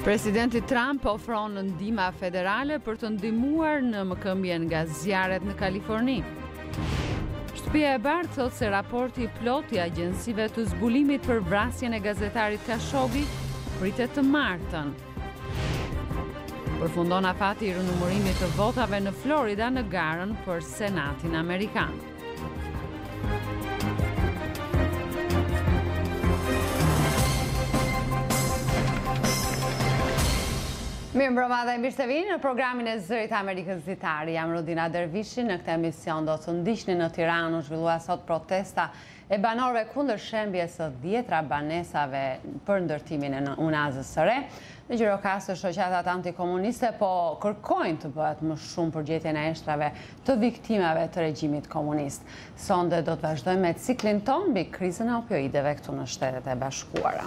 Presidenti Trump ofron ndihmë federale për të ndihmuar në mëkëmbjen nga zjarret në Kaliforni. Shtëpia e Bardhë thotë se raporti i plot i agjensive të zbulimit për vrasjen e gazetarit Khashoggi pritet të martën. Përfundon afati i rinumërimit të votave në Florida në garën për Senatin Amerikan. Mirëmbrëma dhe mirë se vini në programin e Zërit Amerikës Ditari. Jam Rodina Dervishi. Në këtë emision do të ndiqni në Tiranë u zhvillua sot protesta e banorëve kundër shembjes së 10 banesave për ndërtimin e unazës së re. Në Gjirokastër shoqatat antikomuniste po kërkojnë të bëhet më shumë për gjetjen e eshtrave të viktimave të regjimit komunist. Sonde do të vazhdojmë me ciklin ton mbi krizën e opioideve këtu në Shtetet e Bashkuara.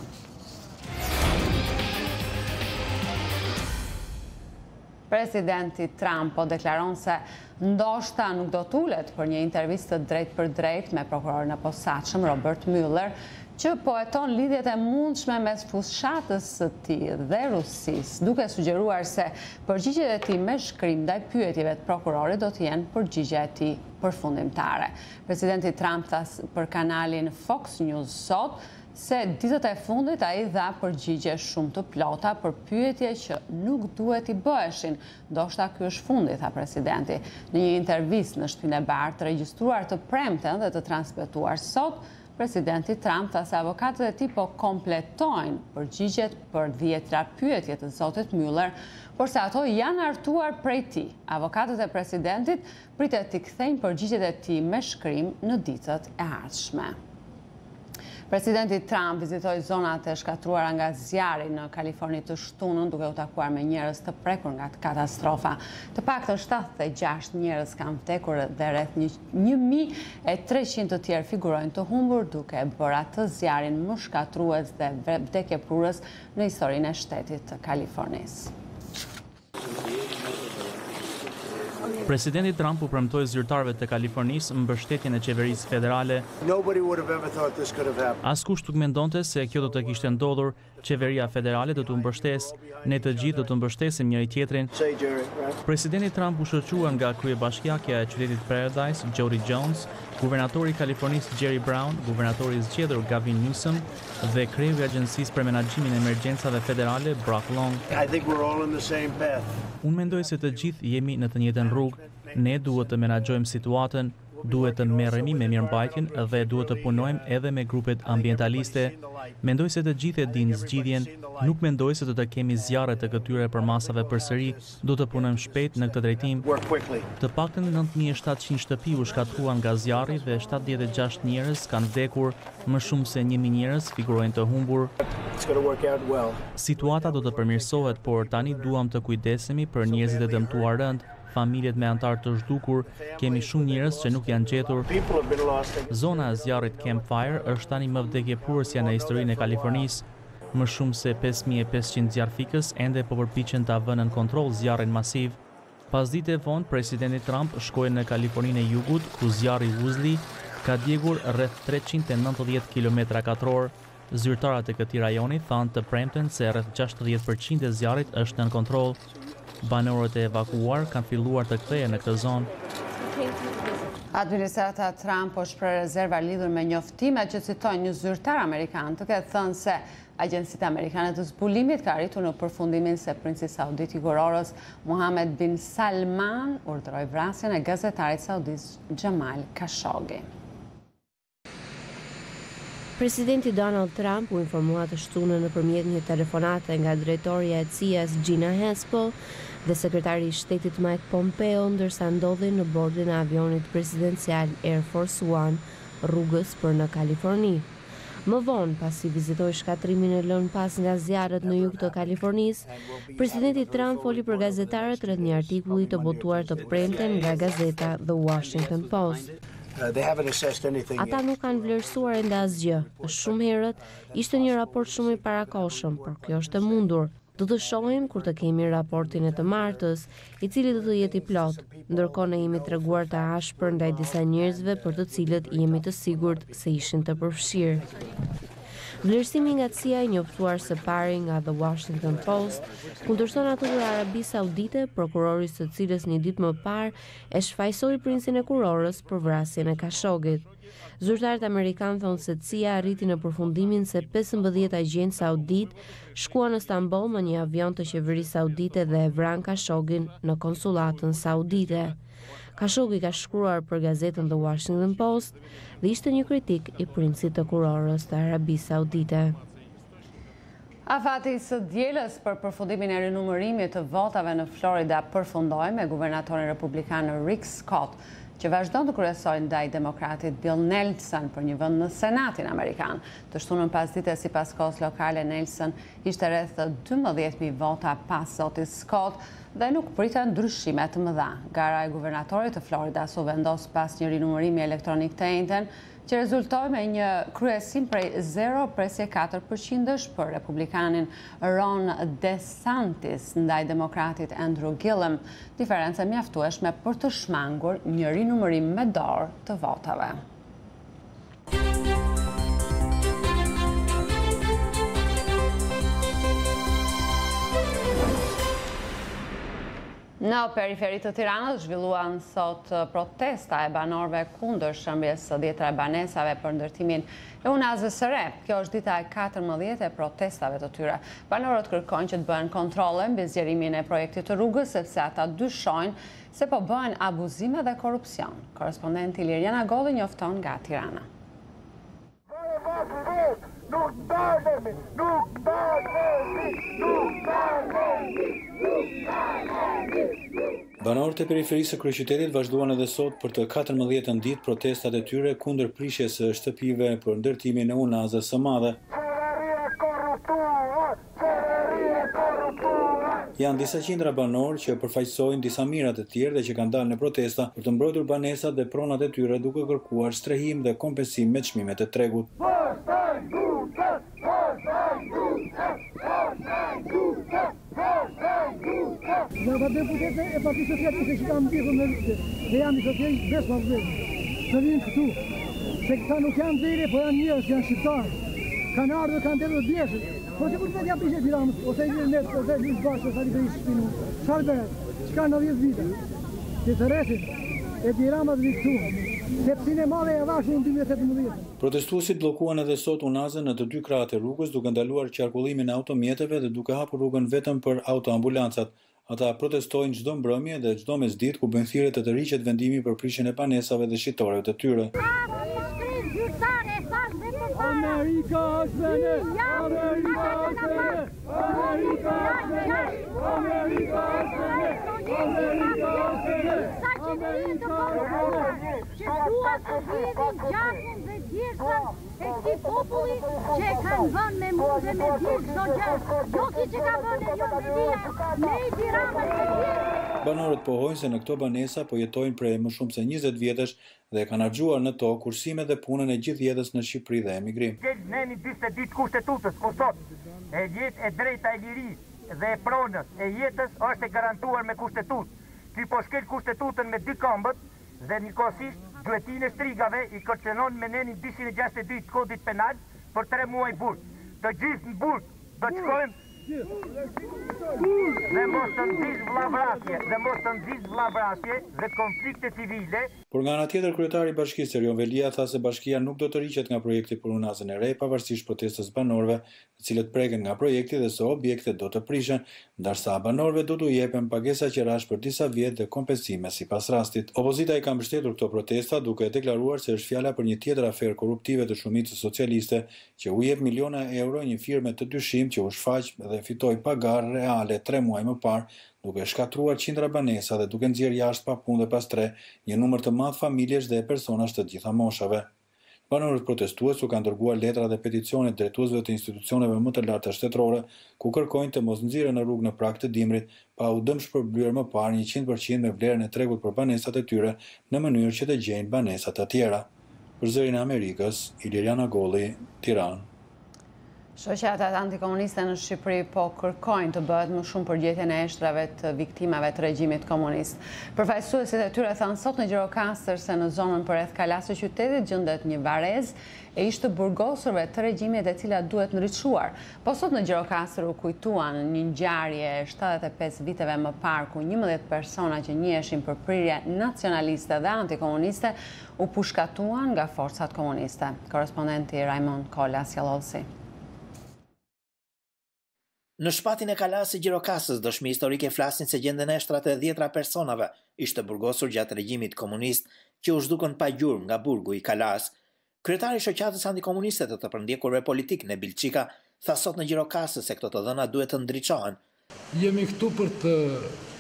Presidenti Trump po deklaron se ndoshta nuk do t'ulet për një intervistë drejt për drejt me prokurorin e posaçëm Robert Mueller, që po heton lidhjet e mundshme mes fushatës së tij dhe Rusisë, duke sugjeruar se përgjigjet e tij me shkrim ndaj pyetjeve të prokurorit do të jenë përgjigje e tij përfundimtare. Presidenti Trump tha për kanalin Fox News sot se ditët e fundit ai dha përgjigje shumë të plota për pyetje që nuk duhet i bëheshin. Ndoshta ky është fundi, tha presidenti. Në një intervistë në Shtëpinë e Bardhë të regjistruar të premten dhe të transmetuar sot, presidenti Trump tha se avokatët e tij po kompletojnë përgjigjet për 10 pyetje të zotit Mueller, por se ato janë hartuar prej tij. Avokatët e presidentit pritet t'i kthejnë përgjigjet e tij me shkrim në ditët e ardhshme. Presidenti Trump vizitoi zonat e shkatruara nga zjarri në Kaliforni të shtunën, duke u takuar me njerëz të prekur nga katastrofa. Të paktën 76 njerëz kanë vdekur dhe rreth 1300 të tjerë figurojnë të humbur, duke bërë atë zjarrin më shkatrues dhe vdekjeprurës në historinë e shtetit të Kalifornisë. Presidenti Trump u premtoi zyrtarëve të Kalifornisë mbështetjen e qeverisë federale. Askush nuk mendonte se kjo do të kishte ndodhur. Qeveria federale do të mbështesë, ne të gjithë do të mbështesim njëri tjetrin. Presidenti Trump u shoqërua nga kryebashkiakja e qytetit Paradise, Jody Jones, guvernatori i Kalifornisë Jerry Brown, guvernatori i zgjedhur Gavin Newsom dhe kreu i Agjencisë për Menaxhimin e Emergjencave Federale Brock Long. Unë mendoj se të gjithë jemi në të njëjtën rrugë. Ne duhet të menaxhojmë situatën, duhet të merremi me mirëmbajtjen dhe duhet të punojmë edhe me grupet ambientaliste. Mendoj se të gjithë e dinë zgjidhjen, nuk mendoj se do të kemi zjarre të këtyre përmasave përsëri, do të punojmë shpejt në këtë drejtim. Të paktën 9700 shtëpi u shkatruan nga zjarri dhe 76 njerëz kanë vdekur, më shumë se 1000 njerëz figurojnë të humbur. Situata do të përmirësohet, por tani duam të kujdesemi për njerëzit e dëmtuar rënd, familjet me antar të zhdukur, kemi shumë njerëz që nuk janë gjetur. Zona e zjarrit Campfire është tani më vdekjeprurësja në historinë e Kalifornisë. Më shumë se 5500 zjarrfikës ende po përpiqen ta vënë në kontroll zjarrin masiv. Pas dite vonë, presidenti Trump shkoi në Kaliforninë e Jugut, ku zjarri Woolsey ka djegur rreth 390 km². Zyrtarët e këtij rajoni thanë të premten se rreth 60% e zjarrit është nën kontroll. Banorët e evakuuar kanë filluar të kthehen në këtë zonë. Administrata Trump po shpreh rezerva lidhur me njoftimet që citojnë një zyrtar amerikan, të ketë thënë se Agjencitë Amerikane të Zbulimit ka arritur në përfundimin se princi saudit i Gororës Mohammed bin Salman urdhëroi vrasjen e gazetarit saudis Jamal Khashoggi. Presidenti Donald Trump u informua të shtunën nëpërmjet një telefonate nga drejtoria e CIA-s Gina Haspel dhe sekretari i shtetit Mike Pompeo ndërsa ndodhin në bordin e avionit presidencial Air Force One rrugës për në Kaliforni. Më vonë, pasi vizitoi shkatrimin e lënë pas nga zjarret në jug të Kalifornisë, presidenti Trump foli për gazetarët rreth një artikulli të botuar të premten nga gazeta The Washington Post. Ata nuk kanë vlerësuar ende asgjë. Shumë herët ishte një raport shumë i parakohshëm, por kjo është e mundur. Do të shohim kur të kemi raportin e të martës, i cili do të jetë i plot. Ndërkohë ne jemi treguar të ashpër ndaj disa njerëzve për të cilët jemi të sigurt se ishin të përfshirë. Vlerësimi nga CIA i njoftuar së pari nga The Washington Post kundërshton atullin e Arabisë Saudite, prokurori së cilës një ditë më parë e shfaqsoi princin e kurorës për vrasjen e Khashogit. Zyrtarët amerikanë thonë se CIA arriti në përfundimin se 15 agjentë saudit shkuan në Stamboll me një avion të qeverisë saudite dhe e vran Khashogin në konsulatën saudite. Khashoggi ka shkruar për gazetën The Washington Post dhe ishte një kritik i princit të kurorës të Arabisë Saudite. Afati së dielës për përfundimin e rinumërimit të votave në Florida përfundoi me guvernatorin republikan Rick Scott, që vazhdon të kryesojë ndaj demokratit Bill Nelson për një vend në Senatin Amerikan. Të shtunën pasdite sipas kohës lokale, Nelson ishte rreth 12.000 vota pas zotit Scott dhe nuk priten ndryshime të mëdha. Gara e guvernatorit të Floridas u vendos pas një rinumërimi elektronik të njëjtën, që rezultoi me një kryesim prej 0.4% për republikanin Ron DeSantis ndaj demokratit Andrew Gillum, diferencë mjaftueshme për të shmangur një rinumërim me dorë të votave. Në periferi të Tiranës zhvilluan sot protesta e banorëve kundër shëmbjes së 10 banesave për ndërtimin e unazës së re. Kjo është dita e 14 e protestave të tyre. Banorët kërkojnë që të bëhen kontrolle mbi zgjerimin e projektit të rrugës, sepse ata dyshojnë se po bëhen abuzime dhe korrupsion. Korrespondenti Liriana Golli njofton nga Tirana. Banorët e periferisë së kryeqytetit vazhduan edhe sot për të 14 ditë protestat e tyre kundër prishjes së shtëpive për ndërtimin e unazës së madhe. Janë disa qindra banorë që përfaqësojnë disa mirat e tjerë dhe që kanë dalë në protesta për të mbrojtur banesat dhe pronat e tyre duke kërkuar strehim dhe kompensim me çmimet e tregut. Nga deputetët e Partisë Socialiste që kanë ndjekur dhe janë socialistë besma vëllezër. Të vinë këtu, se këta nuk janë dhere, po janë njerëz, janë shqiptarë. Kanë ardhur, kanë delë dhe djeshët. Po që kur të t'ja prishe Tiranës, ose i vjen net, ose i vjen bashkë, ose i vjen shpinu. Çfarë bëhet? Çka 90 vite? Që të rresin e Tirana të viktu. Sepsin e madhe e avashur në 2018. Protestuesit bllokuan edhe sot unazën në të dy krahat e rrugës duke ndaluar qarkullimin e automjeteve dhe duke hapur rrugën vetëm për autoambulancat. Ata protestojnë çdo mbrëmje dhe çdo mesditë ku bën thirrje të tërhiqet vendimi për prishjen e banesave dhe shqitorëve të tyre. Amerika është vene! Amerika është vene! Amerika është vene! Amerika është vene! Amerika është vene! Sa qeverin të korruptuar, që dua të hidhin gjakun dhe djersën e këtij populli që e kanë vënë me mund dhe me djerë çdo gjë. Jo ki që ka vënë e jo me dia, me i Tirana të tjerë. Banorët pohojnë se në këto banesa po jetojnë prej më shumë se 20 vjetësh dhe kanë harxuar në to kursimet dhe punën e gjithë jetës në Shqipëri dhe emigrim. Neni 20 ditë kushtetutës, o sot, e jetë e drejta e lirisë dhe e pronës e jetës është e garantuar me kushtetutë. Ky po shkel kushtetutën me dy këmbët dhe njëkohësisht duhetin e strigave i kërcenon me nenin 262 të kodit penal për 3 muaj burg. Të gjithë në burg do të shkojmë dhe mos të nxis vllavrasje dhe konflikte civile. Por nga ana tjetër, kryetari i bashkisë Erion Velia tha se bashkia nuk do të riqet nga projekti për unazën e re, pavarësisht protestës banorëve, të cilët preken nga projekti dhe se objektet do të prishen, ndërsa banorëve do t'u jepen pagesa qerash për disa vjet dhe kompensime sipas rastit. Opozita i ka mbështetur këto protesta duke deklaruar se është fjala për një tjetër aferë korruptive të shumicës socialiste që u jep miliona euro një firme të dyshim që u shfaq dhe fitoi pagar reale 3 muaj më parë, duke shkatruar qindra banesa dhe duke nxjerrë jashtë pa punë dhe pas tre një numër të madh familjesh dhe personash të gjitha moshave. Banorët protestues u kanë dërguar letra dhe peticione drejtuesve të institucioneve më të larta shtetërore, ku kërkojnë të mos nxirren në rrugë në prag të dimrit, pa u dëmshpërblyer më parë 100% me vlerën e tregut për banesat e tyre në mënyrë që të gjejnë banesat të tjera. Për Zërin e Amerikës, Liriana Golli, Tiranë. Shoqatat antikomuniste në Shqipëri po kërkojnë të bëhet më shumë për gjetjen e eshtrave të viktimave të regjimit komunist. Përfaqësuesit e tyre thanë sot në Gjirokastër se në zonën përreth kalasë së qytetit gjendet një varez e ishte burgosurve të regjimit e cilat duhet ndriçuar. Po sot në Gjirokastër u kujtuan një ngjarje 75 viteve më parë ku 11 persona që njiheshin për prirje nacionaliste dhe antikomuniste u pushkatuan nga forcat komuniste. Korrespondenti Raimond Kola sjellolsi. Në shpatin e kalasë së Gjirokastës, dëshmi historike flasin se gjenden eshtrat e 10 personave ishte burgosur gjatë regjimit komunist që u zhdukën pa gjurmë nga burgu i Kalas. Kryetari i shoqatës antikomuniste të përndjekurve politik Nebil Çika tha sot në Gjirokastër se këto të dhëna duhet të ndriçohen. Jemi këtu për të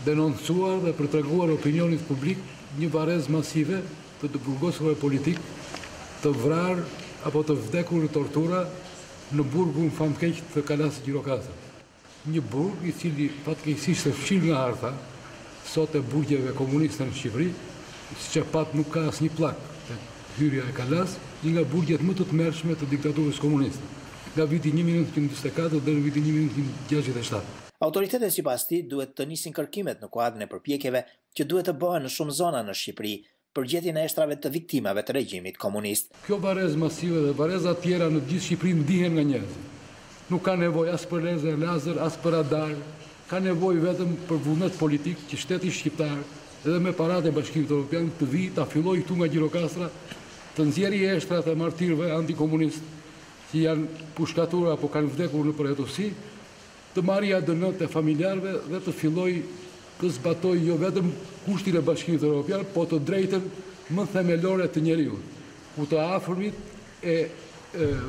denoncuar dhe për të treguar opinionit publik një varez masive të burgosurve politik të vrarë apo të vdekur në tortura në burgun famkeq të Kalasë së Gjirokastër. Një burg i cili fatkeqësisht e fshir nga harta sot e burgjeve komuniste në Shqipëri, siç e pat nuk ka asnjë plak te hyrja e Kalas, një nga burgjet më të tmerrshme të diktaturës komuniste, nga viti 1924 deri në vitin 1967. Autoritetet sipas tij duhet të nisin kërkimet në kuadrin e përpjekjeve që duhet të bëhen në shumë zona në Shqipëri për gjetjen e eshtrave të viktimave të regjimit komunist. Kjo varez masive dhe vareza tjera në gjithë Shqipërinë ndihen nga njerëzit. Nuk ka nevojë as për lazer, as për radar, ka nevojë vetëm për vullnet politik që shteti shqiptar edhe me paratë e Bashkimit Evropian të vijë ta fillojë këtu nga Gjirokastra të nxjerrë eshtrat e martirëve antikomunist që janë pushkatur apo kanë vdekur në përjetësi, të marrë ADN të familjarëve dhe të fillojë të zbatojë jo vetëm kushtin e Bashkimit Evropian, po të drejtën më themelore të njeriut, ku të afërmit e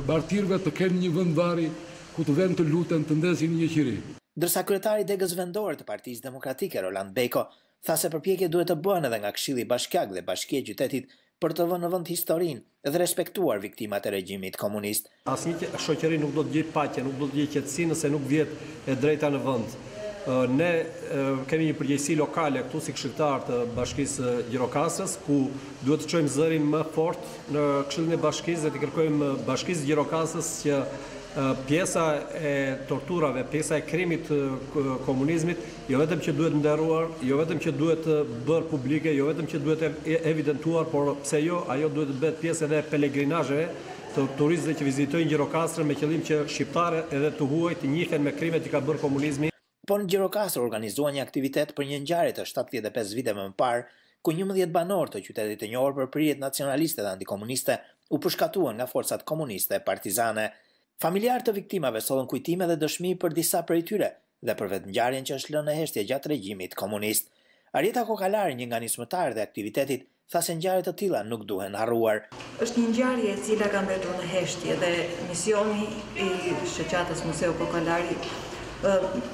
martirëve të kenë një vendvari ku të vend të luten të ndesin një qiri. Ndërsa kryetari degës vendore të Partisë Demokratike Roland Beko tha se përpjekje duhet të bëhen edhe nga Këshilli Bashkiak dhe Bashkia e Qytetit për të vënë në vend historinë dhe respektuar viktimat e regjimit komunist. Asnjë shoqëri nuk do të gjejë paqe, nuk do të gjejë qetësi nëse nuk vjet e drejta në vend. Ne kemi një përgjegjësi lokale këtu si këshilltar të Bashkisë Gjirokastrës, ku duhet të çojmë zërin më fort në Këshillin e Bashkisë dhe të kërkojmë Bashkisë Gjirokastrës që pjesa e torturave, pjesa e krimit të komunizmit, jo vetëm që duhet nderuar, jo vetëm që duhet bërë publike, jo vetëm që duhet evidentuar, por pse jo, ajo duhet të bëhet pjesë edhe pelegrinazheve të turistëve që vizitojnë Gjirokastrën me qëllim që shqiptarë edhe të huaj të njihen me krimet që ka bërë komunizmi. Po në Gjirokastër organizuan një aktivitet për një ngjarje të 75 viteve më parë, ku 11 banorë të qytetit të njohur për prirjet nacionaliste dhe antikomuniste u përshkatuan nga forcat komuniste e partizane. Familjarë të viktimave sollën kujtime dhe dëshmi për disa prej tyre dhe për vetë ngjarjen që është lënë në heshtje gjatë regjimit komunist. Arieta Kokalari, një nga nismëtarët e aktivitetit, tha se ngjarje të tilla nuk duhen harruar. Është një ngjarje e cila ka mbetur në heshtje dhe misioni i shoqatës Museu Kokalari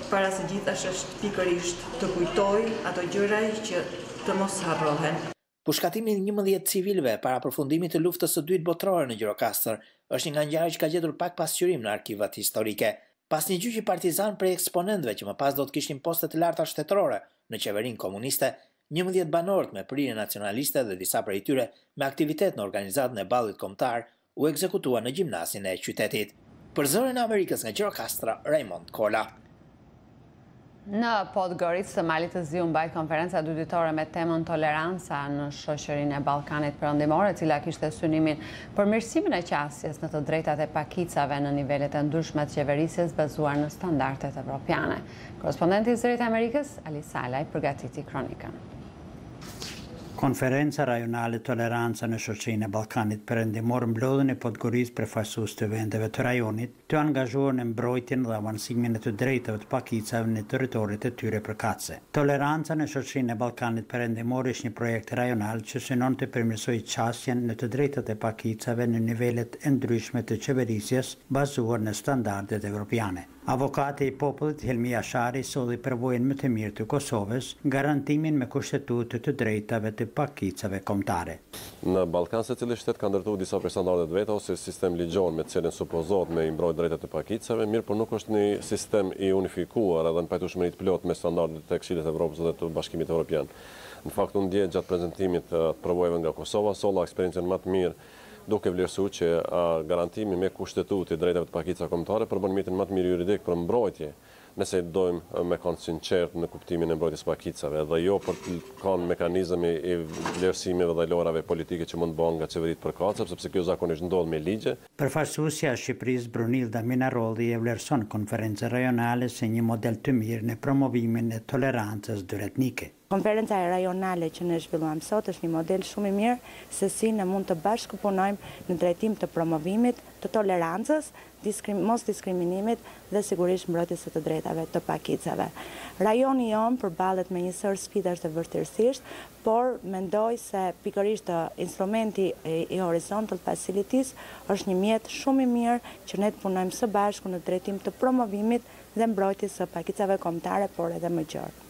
para së gjithash është pikërisht të kujtoj ato gjëra që të mos harrohen. Pushkatimi i 11 civilëve para përfundimit të luftës së dytë botërore në Gjirokastër është një nga ngjarjet që ka gjetur pak pasqyrim në arkivat historike. Pas një gjyqi partizan prej eksponentëve që më pas do të kishin poste të larta shtetërore në qeverinë komuniste, 11 banorët me prirje nacionaliste dhe disa prej tyre me aktivitet në organizatën e ballit kombëtar u ekzekutuan në gjimnasin e qytetit. Për Zërin e Amerikës nga Gjirokastra, Raimond Kola. Në Podgoricë të Malit të Zi u mbajt konferenca dyditore me temën toleranca në shoqërinë e Ballkanit Perëndimor, e cila kishte synimin përmirësimin e qasjes në të drejtat e pakicave në nivelet e ndryshme të qeverisjes bazuar në standardet evropiane. Korrespondenti i Zërit Amerikës, Ali Salaj, përgatiti kronikën. Konferenca rajonale toleranca në shoqërinë e Ballkanit Perëndimor mblodhen e Podgoricë përfaqësues të vendeve të rajonit të angazhuar në mbrojtjen dhe avancimin e të drejtave të pakicave në territoret e tyre përkatëse. Toleranca në shoqërinë e Ballkanit Perëndimor është një projekt rajonal që synon të përmirësojë qasjen në të drejtat e pakicave në nivelet e ndryshme të qeverisjes bazuar në standardet evropiane. Avokati i popullit Helmi Ashari solli përvojën më të mirë të Kosovës, garantimin me kushtetutë të drejtave të pakicave kombëtare. Në Ballkan secili shtet ka ndërtuar disa për standardet veta ose sistem ligjor me të cilin supozohet me i mbrojtë drejtat e pakicave, mirë por nuk është një sistem i unifikuar edhe në pajtueshmëri të plot me standardet të Këshillit të Evropës dhe të Bashkimit Evropian. Në fakt unë ndjej gjatë prezantimit të përvojëve nga Kosova, solla eksperiencën më të mirë duke vlerësuar që garantimi me kushtetutë i drejtave të pakicave kombëtare përbën mjetin më të mirë juridik për mbrojtje, nëse dojmë me kanë sinqert në kuptimin e mbrojtjes pakicave, dhe jo për të kanë mekanizëm i vlerësimeve dhe lorave politike që mund të bëhen nga qeveritë përkatëse, sepse kjo zakonisht ndodh me ligje. Përfaqësuesja e Shqipërisë Brunilda Minarolli e vlerëson konferencën rajonale si një model të mirë në promovimin e tolerancës dyretnike. Konferenca rajonale që ne zhvilluam sot është një model shumë i mirë se si ne mund të bashkëpunojmë në drejtim të promovimit të tolerancës, mos diskriminimit dhe sigurisht mbrojtjes së të drejtave të pakicave. Rajoni jon përballet me një sër sfidash të vërtetësisht, por mendoj se pikërisht instrumenti i horizontal facilities është një mjet shumë i mirë që ne të punojmë së bashku në drejtim të promovimit dhe mbrojtjes së pakicave kombëtare, por edhe më gjerë.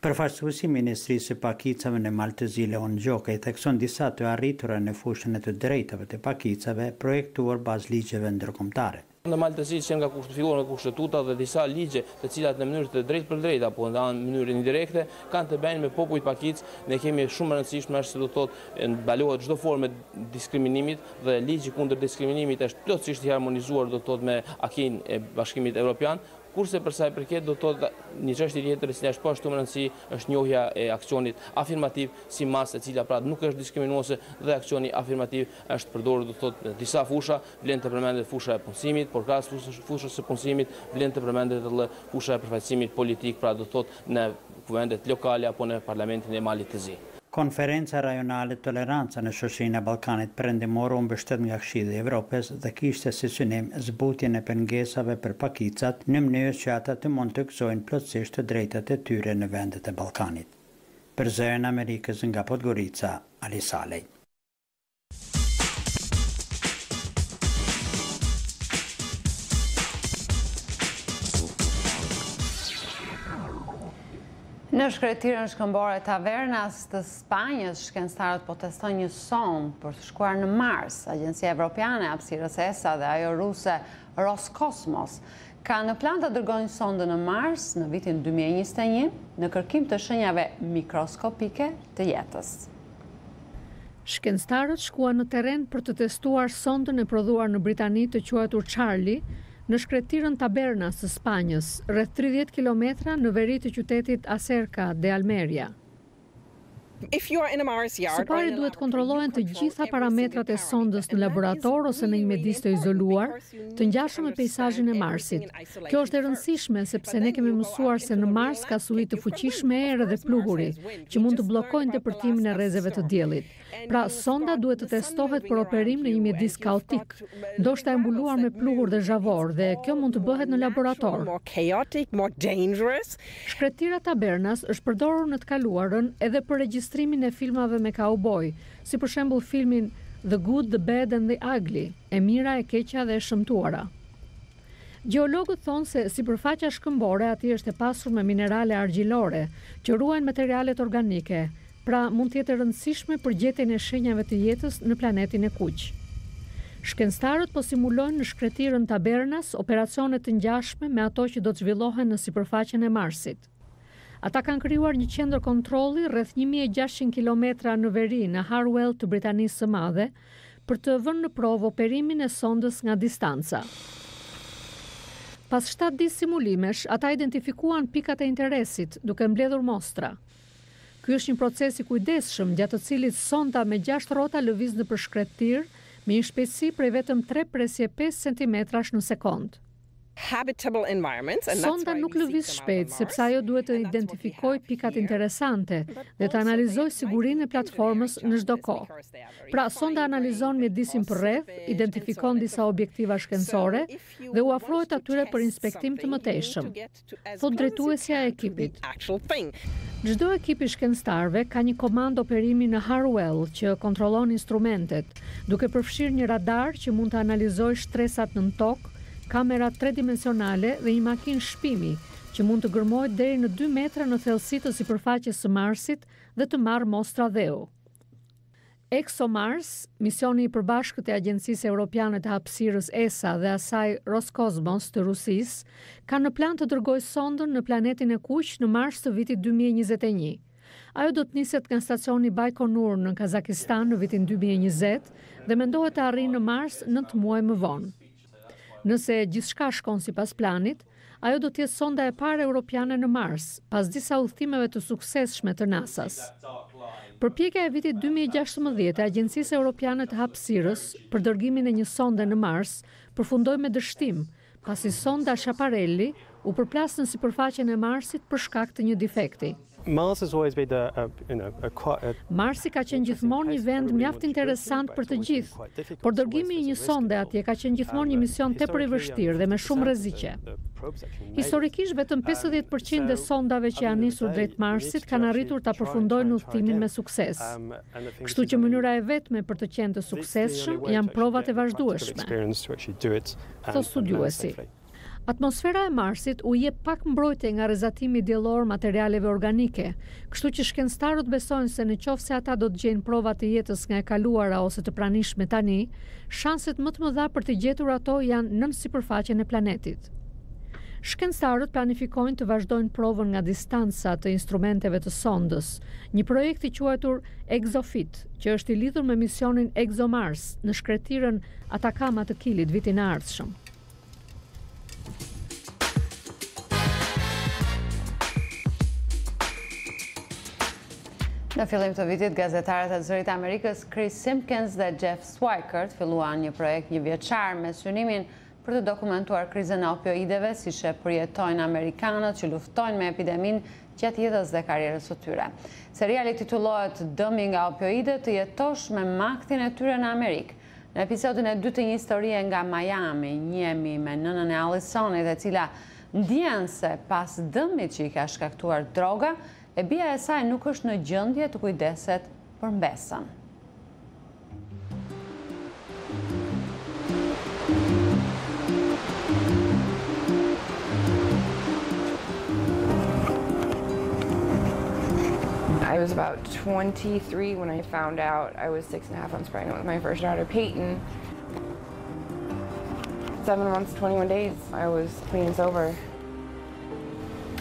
Përfaqësuesi i Ministrisë së Pakicave në Maltëzi Leon Gjoka i thekson disa të arritura në fushën e të drejtave të pakicave projektuar bazë ligjeve ndërkombëtare. Në Maltëzi që nga figuron nga kushtetuta dhe disa ligje të cilat në mënyrë të drejtë për drejtë apo në mënyrë indirekte kanë të bëjnë me popujt pakic, ne kemi shumë rëndësishme është se do të thotë ndalohet çdo formë diskriminimit dhe ligji kundër diskriminimit është plotësisht i harmonizuar do të thotë me akin e Bashkimit Evropian. Kurse për sa i përket do të thotë një çështje tjetër e cila është po ashtu më rëndësi është njohja e aksionit afirmativ si masë e cila pra nuk është diskriminuese dhe aksioni afirmativ është përdorur do të thotë në disa fusha, vlen të përmendet fusha e punësimit, por ka fushës së punësimit, vlen të përmendet edhe fusha e përfaqësimit politik, pra do të thotë në kuvendet lokale apo në parlamentin e Malit të Zi. Konferenca rajonale Toleranca në shoqërinë e Ballkanit Perëndimor u mbështet nga Këshilli i Evropës dhe kishte si synim zbutjen e pengesave për pakicat në mënyrë që ata të mund të gëzojnë plotësisht të drejtat e tyre në vendet e Ballkanit. Për Zërin Amerikës nga Podgorica, Ali Salej. Në shkretirën shkëmbore Tavernas të Spanjës, shkencëtarët po testojnë një sond për të shkuar në Mars. Agjencia Evropiane, hapësirës ESA dhe ajo ruse Roskosmos ka në plan të dërgojnë sondën në Mars në vitin 2021 në kërkim të shenjave mikroskopike të jetës. Shkencëtarët shkuan në terren për të testuar sondën e prodhuar në Britani të quajtur Charlie, në shkretirën Tabernas të Spanjës, rreth 30 kilometra në veri të qytetit Acerca de Almeria. Së pari duhet kontrollohen të gjitha parametrat e sondës në laborator ose në një mjedis të izoluar, të ngjashëm me peizazhin e Marsit. Kjo është e rëndësishme sepse ne kemi mësuar se në Mars ka suri të fuqishme erë dhe pluhuri, që mund të bllokojnë depërtimin e rrezeve të diellit. Pra, sonda duhet të testohet për operim në një mjedis kaotik, ndoshta e mbuluar me pluhur dhe zhavor, dhe kjo mund të bëhet në laborator. Shkretira Tabernas është përdorur në të kaluarën edhe për regjistrimin e filmave me kauboj, si për shembull filmin The Good, the Bad and the Ugly, e mira, e keqja dhe e shëmtuara. Gjeologët thonë se sipërfaqja shkëmbore aty është e pasur me minerale argjilore, që ruajnë materialet organike, pra mund të jetë e rëndësishme për gjetjen e shenjave të jetës në planetin e kuq. Shkencëtarët po simulojnë në shkretirën Tabernas operacione të ngjashme me ato që do të zhvillohen në sipërfaqen e Marsit. Ata kanë krijuar një qendër kontrolli rreth 1600 kilometra në veri në Harwell të Britanisë së Madhe për të vënë në provë operimin e sondës nga distanca. Pas 7 ditë simulimesh, ata identifikuan pikat e interesit duke mbledhur mostra. Ky është një proces i kujdesshëm gjatë të cilit sonda me 6 rrota lëviz nëpër shkretir me një shpejtësi prej vetëm 3.5 cm në sekond. Sonda nuk lëviz shpejt, sepse ajo duhet të identifikojë pikat interesante dhe të analizojë sigurinë e platformës në çdo kohë. Pra, sonda analizon mjedisin përreth, identifikon disa objektiva shkencore dhe u afrohet atyre për inspektim të mëtejshëm, thot drejtuesja e ekipit. Çdo ekip i shkencëtarëve ka një komandë operimi në Harwell që kontrollon instrumentet, duke përfshirë një radar që mund të analizojë shtresat nën tokë, kamera tridimensionale dhe një makinë shpimi që mund të gërmojë deri në 2 metra në thellësi të sipërfaqes së Marsit dhe të marrë mostra dheu. ExoMars, misioni i përbashkët e Agjencisë Europiane të Hapësirës ESA dhe asaj Roskosmos të Rusisë, ka në plan të dërgojë sondën në planetin e kuq në mars të vitit 2021. Ajo do të niset nga stacioni Baikonur në Kazakistan në vitin 2020 dhe mendohet të arrijë në Mars 9 muaj më vonë. Nëse gjithçka shkon sipas planit, ajo do të jetë sonda e parë europiane në Mars, pas disa udhëtimeve të suksesshme të NASA-s. Përpjekja e vitit 2016 e Agjencisë Europiane të Hapësirës për dërgimin e një sonde në Mars përfundoi me dështim, pasi sonda Schiaparelli u përplas në sipërfaqen e Marsit për shkak të një defekti. Marsi ka qenë gjithmonë një vend mjaft interesant për të gjithë, por dërgimi i një sonde atje ka qenë gjithmonë një mision tepër i vështirë dhe me shumë rreziqe. Historikisht vetëm 50% e sondave që janë nisur drejt Marsit kanë arritur ta përfundojnë udhëtimin me sukses. Kështu që mënyra e vetme për të qenë të suksesshëm janë provat e vazhdueshme, thot studiuesi. Atmosfera e Marsit u jep pak mbrojtje nga rrezatimi diellor materialeve organike, kështu që shkencëtarët besojnë se nëse ata do të gjejnë prova të jetës nga e kaluara ose të pranishme tani, shanset më të mëdha për të gjetur ato janë nën sipërfaqen e planetit. Shkencëtarët planifikojnë të vazhdojnë provën nga distanca të instrumenteve të sondës, një projekt i quajtur ExoFit, që është i lidhur me misionin ExoMars në shkretirën Atacama të Kilit vitin e ardhshëm. Në fillim të vitit, gazetarët e Zërit Amerikës Chris Simpkins dhe Jeff Swikert filluan një projekt një vjeçar me synimin për të dokumentuar krizën e opioideve, siç e përjetojnë amerikanët që luftojnë me epideminë gjatë jetës dhe karrierës së tyre. Seriali titullohet Dëmi nga opioidet, të jetosh me maktin e tyre në Amerikë. Në episodin e dytë të një historie nga Miami, njihemi me nënën e Allisonit, e cila ndjen se pas dëmit që i ka shkaktuar droga, e bia e saj nuk është në gjendje të kujdeset për mbesën. I was about 23 when I found out I was 6.5 months pregnant with my first daughter, Peyton. 7 months, 21 days, I was clean and sober.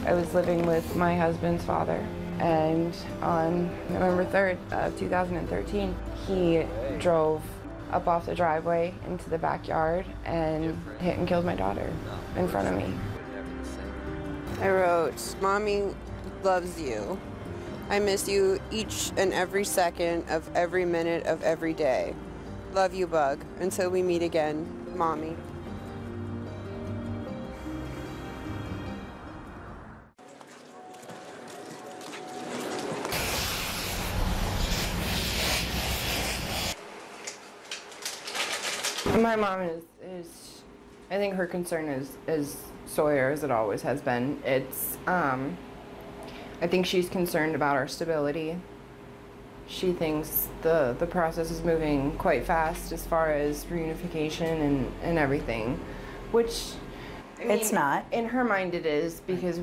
I was living with my husband's father, and on November 3rd of 2013, he drove up off the driveway into the backyard and hit and killed my daughter in front of me. I wrote, "Mommy loves you. I miss you each and every second of every minute of every day. Love you, Bug. Until we meet again, Mommy." My mom is I think her concern is Sawyer, as it always has been. It's I think she's concerned about our stability. She thinks the process is moving quite fast as far as reunification and everything, which it's not. In her mind it is, because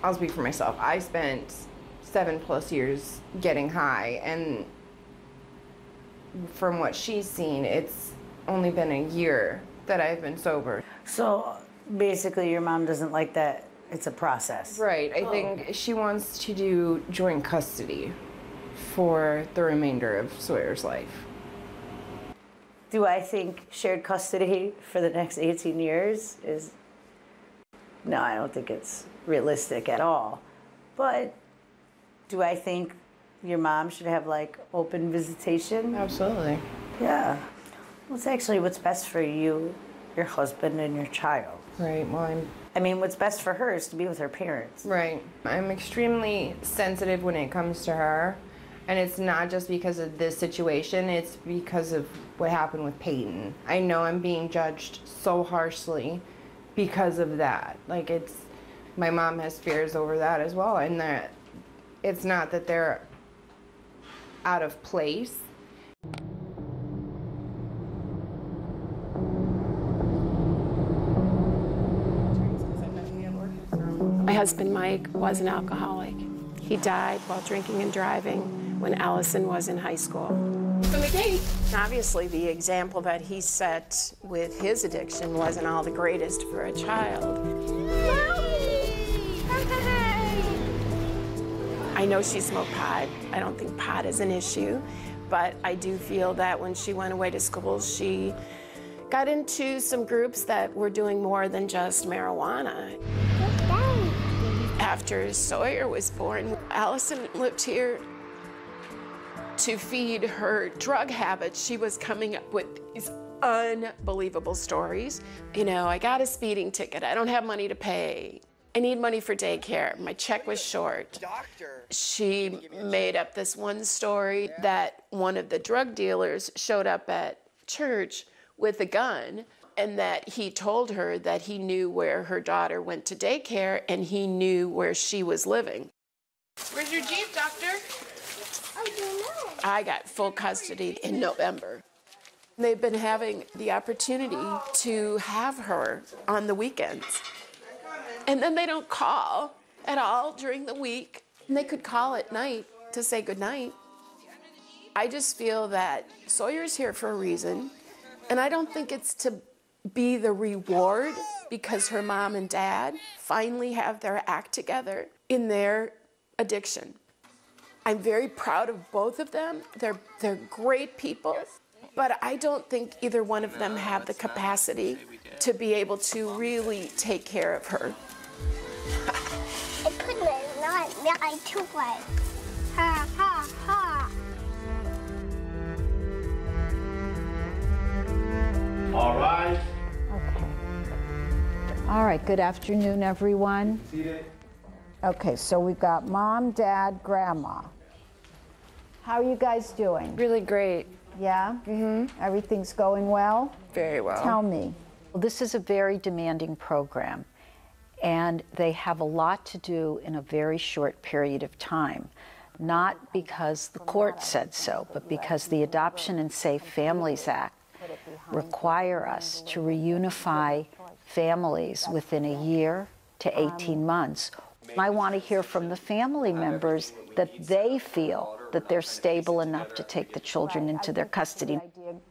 I'll speak for myself. I spent 7+ years getting high, and from what she's seen, it's only been a year that I've been sober. So basically your mom doesn't like that it's a process. Right. I think she wants to do joint custody for the remainder of Sawyer's life. Do I think shared custody for the next 18 years is... No, I don't think it's realistic at all. But do I think your mom should have like open visitation? Absolutely. Yeah. Well, it's actually what's best for you, your husband, and your child. Right. Well, what's best for her is to be with her parents. Right. I'm extremely sensitive when it comes to her, and it's not just because of this situation, it's because of what happened with Peyton. I know I'm being judged so harshly because of that. My mom has fears over that as well, and that it's not that they're out of place. My husband, Mike, was an alcoholic. He died while drinking and driving when Allison was in high school. Obviously, the example that he set with his addiction wasn't all the greatest for a child. I I know she smoked pot. I don't think pot is an issue, but I do feel that when she went away to school, she got into some groups that were doing more than just marijuana. After Sawyer was born, Allison lived here to feed her drug habits. She was coming up with these unbelievable stories. You know, I got a speeding ticket. I don't have money to pay. I need money for daycare. My check was short. She made up this one story that one of the drug dealers showed up at church with a gun, and that he told her that he knew where her daughter went to daycare and he knew where she was living. Where's your Jeep, doctor? I don't know. I got full custody in November. They've been having the opportunity to have her on the weekends. And then they don't call at all during the week. And they could call at night to say goodnight. I just feel that Sawyer's here for a reason. And I don't think it's to be the reward because her mom and dad finally have their act together in their addiction. I'm very proud of both of them. They're great people, but I don't think either one of them have the capacity to be able to really take care of her. All right. Okay. All right, good afternoon, everyone. Okay, so we've got Mom, Dad, Grandma. How are you guys doing? Really great. Yeah? Everything's going well? Very well. Tell me. Well, this is a very demanding program, and they have a lot to do in a very short period of time. Not because the court said so, but because the Adoption and Safe Families Act require us to reunify families within a year to 18 months. I want to hear from the family members that they feel that they're stable enough to take the children into their custody.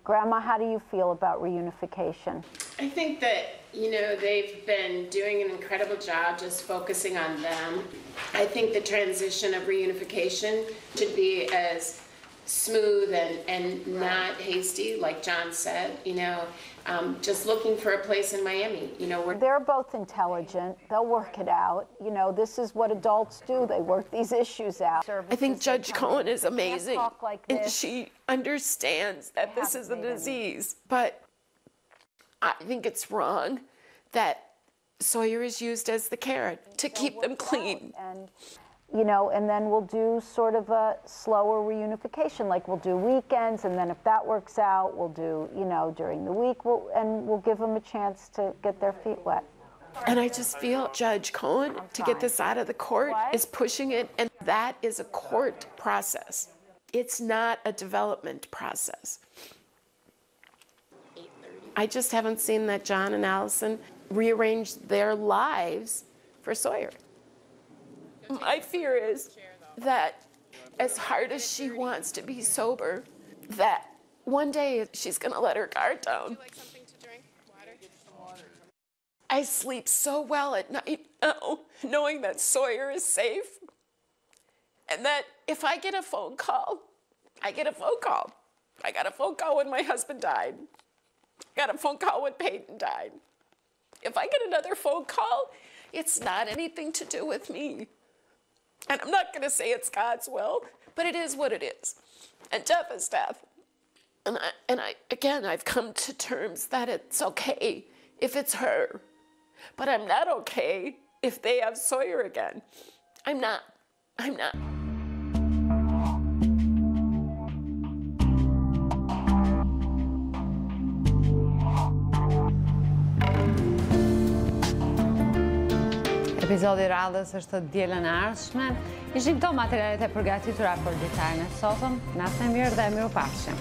Grandma, how do you feel about reunification? I think that, you know, they've been doing an incredible job just focusing on them. I think the transition of reunification should be as smooth and not hasty, like John said, you know, just looking for a place in Miami, you know. They're both intelligent. They'll work it out. You know, this is what adults do. They work these issues out. I think Judge Cohen is amazing, and she understands that this is a disease, but I think it's wrong that Sawyer is used as the carrot to keep them clean. You know, and then we'll do sort of a slower reunification, like we'll do weekends, and then if that works out, we'll do, you know, during the week, we'll give them a chance to get their feet wet. And I just feel Judge Cohen, to get this out of the court, is pushing it, and that is a court process. It's not a development process. I just haven't seen that John and Allison rearrange their lives for Sawyer. My fear is that as hard as she wants to be sober, that one day she's gonna let her guard down. I sleep so well at night now, knowing that Sawyer is safe, and that if I get a phone call, I get a phone call. I got a phone call when my husband died. I got a phone call when Peyton died. If I get another phone call, it's not anything to do with me. And I'm not going to say it's God's will, but it is what it is. And death is death. And again, I've come to terms that it's okay if it's her. But I'm not okay if they have Sawyer again. I'm not. Epizodi radhës është dielën e ardhshme. Ishin këto materialet e përgatitura për ditën e sotëm. Natën e mirë dhe mirupafshim.